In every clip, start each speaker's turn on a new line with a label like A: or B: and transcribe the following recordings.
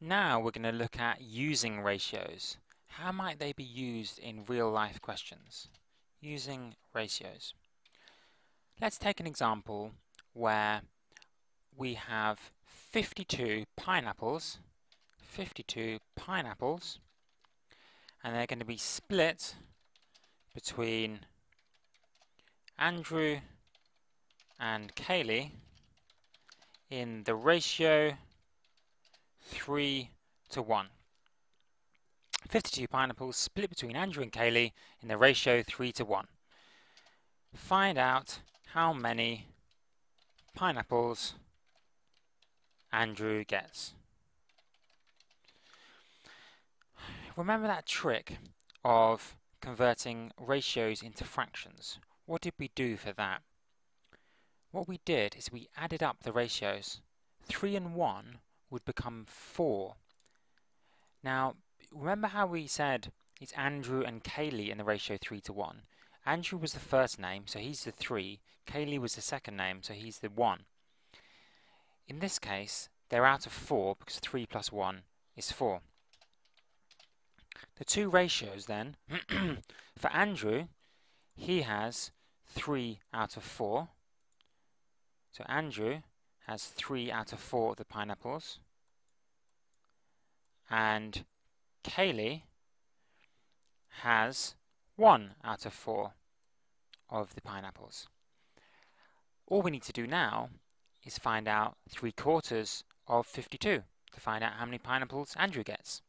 A: Now we're going to look at using ratios. How might they be used in real-life questions? Using ratios. Let's take an example where we have 52 pineapples, and they're going to be split between Andrew and Kaylee in the ratio 3 to 1. 52 pineapples split between Andrew and Kaylee in the ratio 3 to 1. Find out how many pineapples Andrew gets. Remember that trick of converting ratios into fractions? What did we do for that? What we did is we added up the ratios. 3 and 1 would become 4. Now, remember how we said it's Andrew and Kaylee in the ratio 3 to 1? Andrew was the first name, so he's the 3. Kaylee was the second name, so he's the 1. In this case, they're out of 4 because 3 plus 1 is 4. The two ratios then, for Andrew, he has 3 out of 4. So Andrew has 3 out of 4 of the pineapples. And Kaylee has 1 out of 4 of the pineapples. All we need to do now is find out 3/4 of 52 to find out how many pineapples Andrew gets.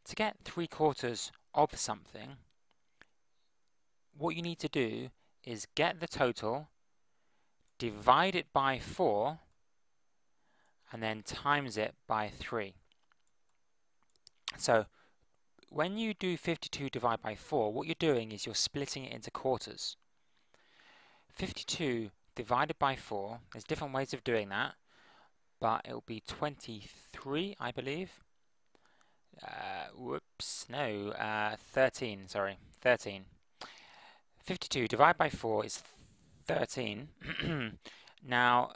A: To get 3/4 of something, what you need to do is get the total, divide it by 4, and then times it by 3. So when you do 52 divided by 4, what you're doing is you're splitting it into quarters. 52 divided by 4, there's different ways of doing that, but it'll be 23, I believe. 13, sorry, 13. 52 divided by 4 is 13. Now,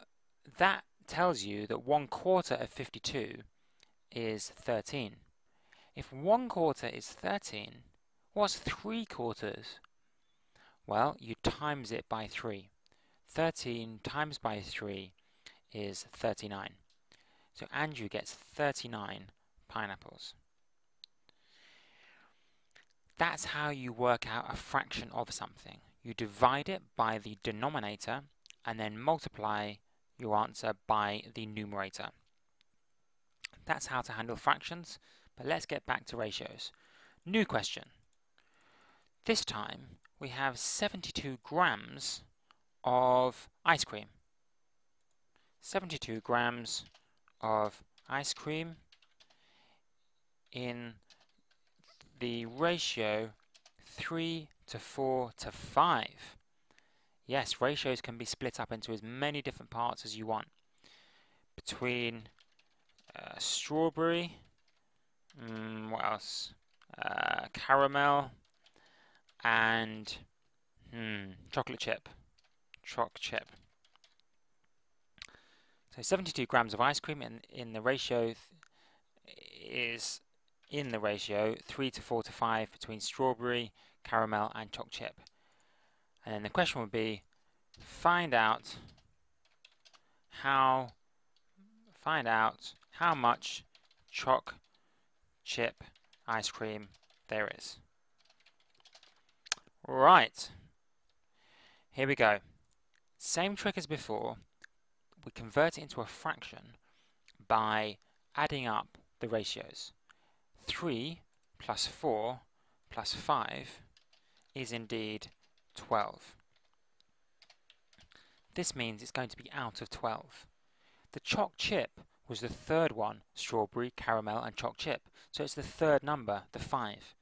A: that tells you that 1/4 of 52 is 13. If 1/4 is 13, what's 3/4? Well, you times it by 3. 13 times by 3 is 39. So Andrew gets 39 pineapples. That's how you work out a fraction of something. You divide it by the denominator and then multiply your answer by the numerator. That's how to handle fractions, but let's get back to ratios. New question. This time we have 72 grams of ice cream. 72 grams of ice cream in the ratio 3 to 4 to 5. Yes, ratios can be split up into as many different parts as you want. Between strawberry, what else? Caramel, and chocolate chip. So 72 grams of ice cream in the ratio is in the ratio 3 to 4 to 5 between strawberry, caramel and choc chip. And then the question would be, find out how much choc chip ice cream there is. Right, here we go. Same trick as before. We convert it into a fraction by adding up the ratios. 3 plus 4 plus 5 is indeed 12. This means it's going to be out of 12. The choc chip was the third one, strawberry, caramel and choc chip. So it's the third number, the 5.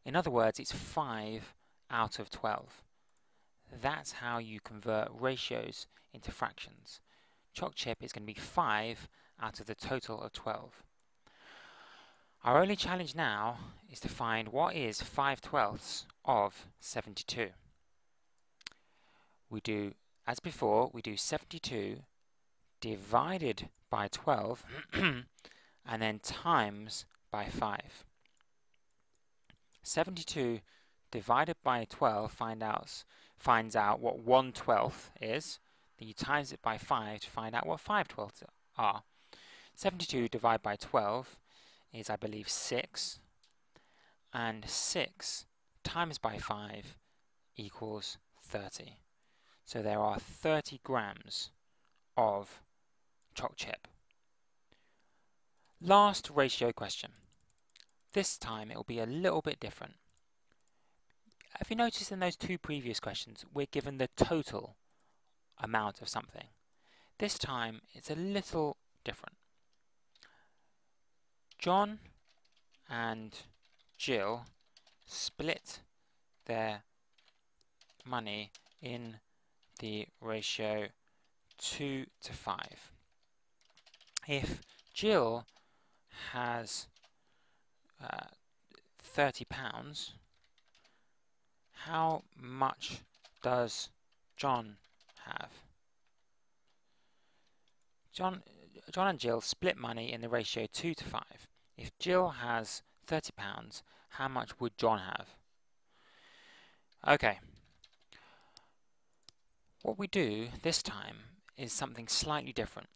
A: In other words, it's 5 out of 12. That's how you convert ratios into fractions. Choc chip is going to be 5 out of the total of 12. Our only challenge now is to find what is 5/12 of 72. We do, as before, we do 72 divided by 12 and then times by 5. 72 divided by 12 finds out what 1/12 is. Then you times it by 5 to find out what 5/12 are. 72 divided by 12 is, I believe, 6. And 6 times by 5 equals 30. So there are 30 grams of choc chip. Last ratio question. This time it will be a little bit different. Have you noticed in those two previous questions we're given the total amount of something? This time it's a little different. John and Jill split their money in the ratio 2 to 5. If Jill has £30, how much does John have? John and Jill split money in the ratio 2 to 5. If Jill has £30, how much would John have? Okay. What we do this time is something slightly different.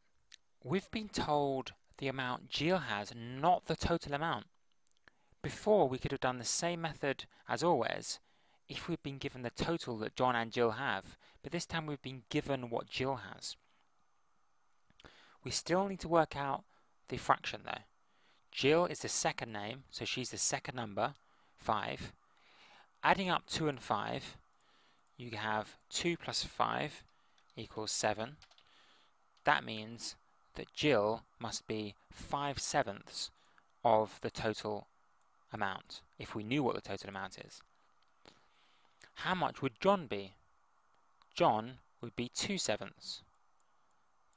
A: We've been told the amount Jill has, not the total amount. Before, we could have done the same method as always if we'd been given the total that John and Jill have, but this time we've been given what Jill has. We still need to work out the fraction though. Jill is the second name, so she's the second number, 5. Adding up 2 and 5, you have 2 plus 5 equals 7. That means that Jill must be 5/7 of the total amount, if we knew what the total amount is. How much would John be? John would be 2/7.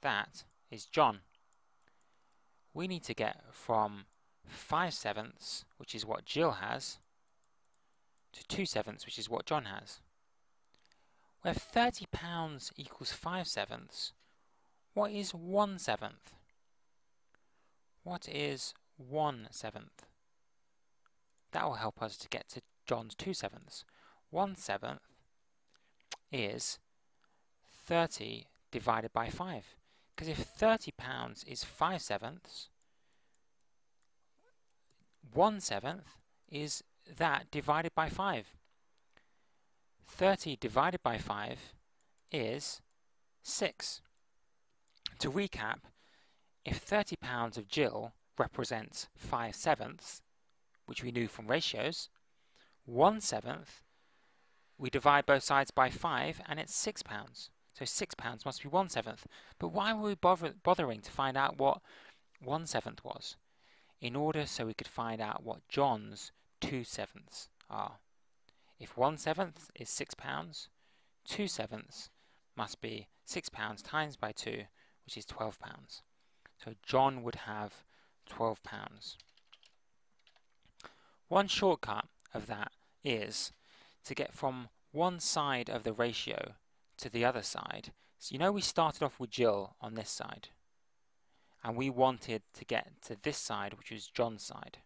A: That is John. We need to get from 5/7, which is what Jill has, to 2/7, which is what John has. Where £30 equals 5/7, what is 1/7? What is 1/7? That will help us to get to John's 2/7. 1/7 is 30 divided by 5. Because if £30 is 5/7, 1/7 is that divided by 5. 30 divided by 5 is 6. To recap, if £30 of Jill represents 5/7, which we knew from ratios, 1/7, we divide both sides by 5 and it's £6. So £6 must be 1/7. But why were we bothering to find out what 1/7 was? In order so we could find out what John's 2/7 are. If 1/7 is £6, 2/7 must be £6 times by 2, which is £12. So John would have £12. One shortcut of that is to get from one side of the ratio to the other side. So you know we started off with Jill on this side, and we wanted to get to this side, which was John's side.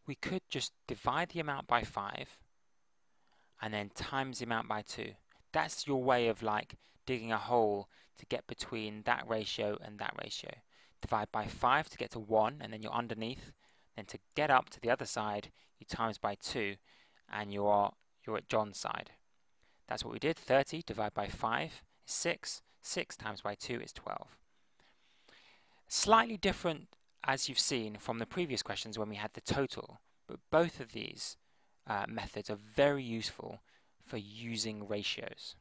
A: We could just divide the amount by 5 and then times the amount by 2. That's your way of like digging a hole to get between that ratio and that ratio. Divide by 5 to get to 1, and then you're underneath. Then to get up to the other side, you times by 2, and you're at John's side. That's what we did. 30 divided by 5 is 6. 6 times by 2 is 12. Slightly different, as you've seen from the previous questions when we had the total, but both of these methods are very useful for using ratios.